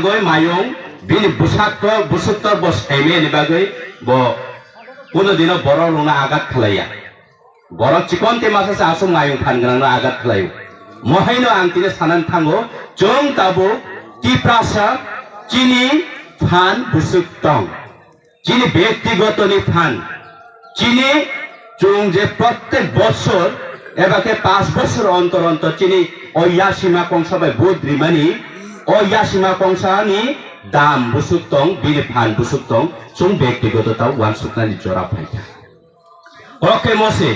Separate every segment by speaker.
Speaker 1: goi mayung bini busuktor bo saime ni bagoi bo kuno dino borok rungna agat khlaya borok chikonte masase asung mayung phangrang na agat khlayo mohaino ang tine sanan thango jong tabo tiprasa chini phan busuktong chini ব্যক্তিগত ni phan chini jong je প্রত্যেক বছর এবাকে 5 বছর অন্তর অন্তর chini oyasima kongsabai budrimani oyasima kongsani dam busuktong bini phan busuktong jong ব্যক্তিগত taw wan suknani jora phaita oke mose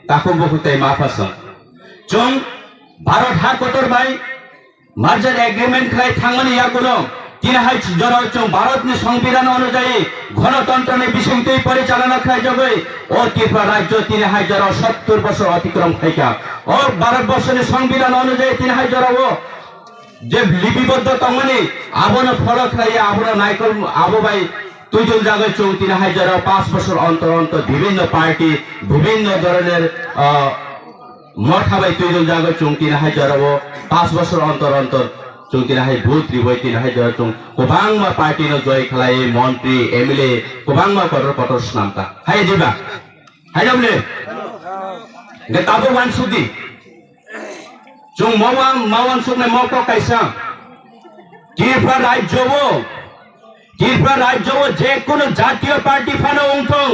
Speaker 1: takom bokutai mafasang jong Bharat हा कोटर भाई merger agreement खाई थांगमानि यागुनो तिनाहाय जरा चों भारतनि संविधान अनुयायी गणतंत्रनि बिसंतै परिचालना खाई जगै ओ त्रिपुरा राज्य तिनाहाय जरा 70 বছর অতিক্রম খাইকা ও ভারতবর্ষের সংবিধান অনুযায়ী তিনাহাय जरा ও যে লিপিবদ্ধ তংমানি আবন ফলো খাই আবন নাইকল আবো ভাই তুইজন জায়গায় চোং তিনাহাय जरा 5 বছর অন্তর অন্তর বিভিন্ন পার্টি বিভিন্ন ধরনের মঠাবাই তুইজন জায়গা চুংতিনা হাই জরাবো 5 বছর অন্তর অন্তর চুংতিনা হাই ভূত রিবই তিনা হাই জরা চুং কোবাংমা পার্টি ন জয় খেলাই মন্ত্রী এমএলএ কোবাংমা কটর নামতা হাই দিবা হাই দাবলে গে তাবো ওয়ান সুদি চুং মাওয়ান সুনে মকো কাইসা ত্রিপুরা রাজ্যও যে কোনো জাতীয় পার্টি ফানো উংথং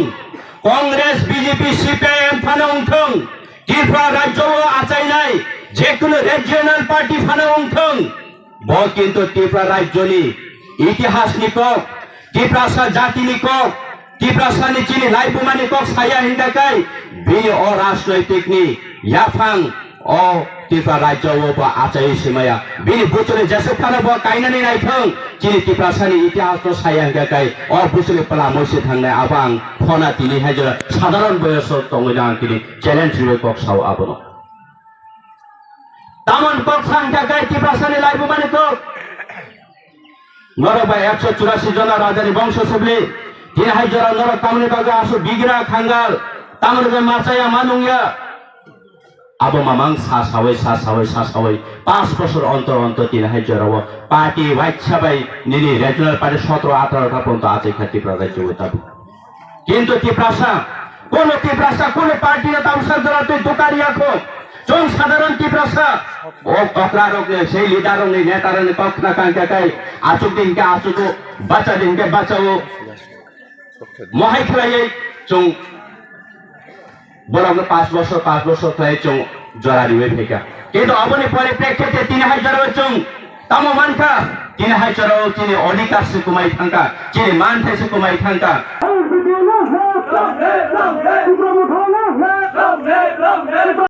Speaker 1: কংগ্রেস বিজেপি সিপিআইএম ফানো উংথং त्रिपुरा राज्य आचाई नाई जेकुनो रिजियनल पार्टी फानो उंथों ब किन्तु त्रिपुरा राज्यनि इतिहास नि कक त्रिपुरा जाति नि कक त्रिपुरा नि चिनि लाइपुमानि कक साया हिंदाकाय बिनि अ राजनैतिक नि याफां अ त्रिपुरा राज्य ब आचाई सिमाया बिनि बुचुले जेसे फानो ब काइनानि नायथों चिनि त्रिपुरा नि इतिहास न साया हिंदाकाय अ बुचुले पला मोसे थांनाय आबां फना तिनि हाजरा साधारण बयस तंगना तिनि चैलेंज रिवे कक साव आबनो तामन कक संख्या गाय त्रिपुरा नि लाइपुमानि कक नरबा 184 जना राजानि वंश सबले तिनि हाजरा नर तामनि बागा आसु बिग्रा खांगाल तामनि माचाया मानुंया आबो मामां सा सावै 5 বছর অন্তর অন্তর তিন হাই জরাবো পার্টি ওয়াইছাবাই নিনি রিজিওনাল পার্টি 17 18টা পর্যন্ত আছে ত্রিপুরা রাজ্য তাবু কিন্তু ত্রিপুরা কোন পার্টি না তামসার জরা তুই দোকারি রাখো जों साधारण त्रिपुरा ओ ककरारोग से लिडारों ने नेतारों ने कखना कांका काई आचुक दिन के आचुको बच्चा दिन के बच्चाओ मोहाई खलाये जों बरं 5 বছর खलाये जों जरा रिवे फेका किंतु अपने परिप्रेक्षिते तीन हाई जरा जों तामो मानका तीन हाई जरा तीन अधिकार से कुमाई थांका तीन मान थे से कुमाई थांका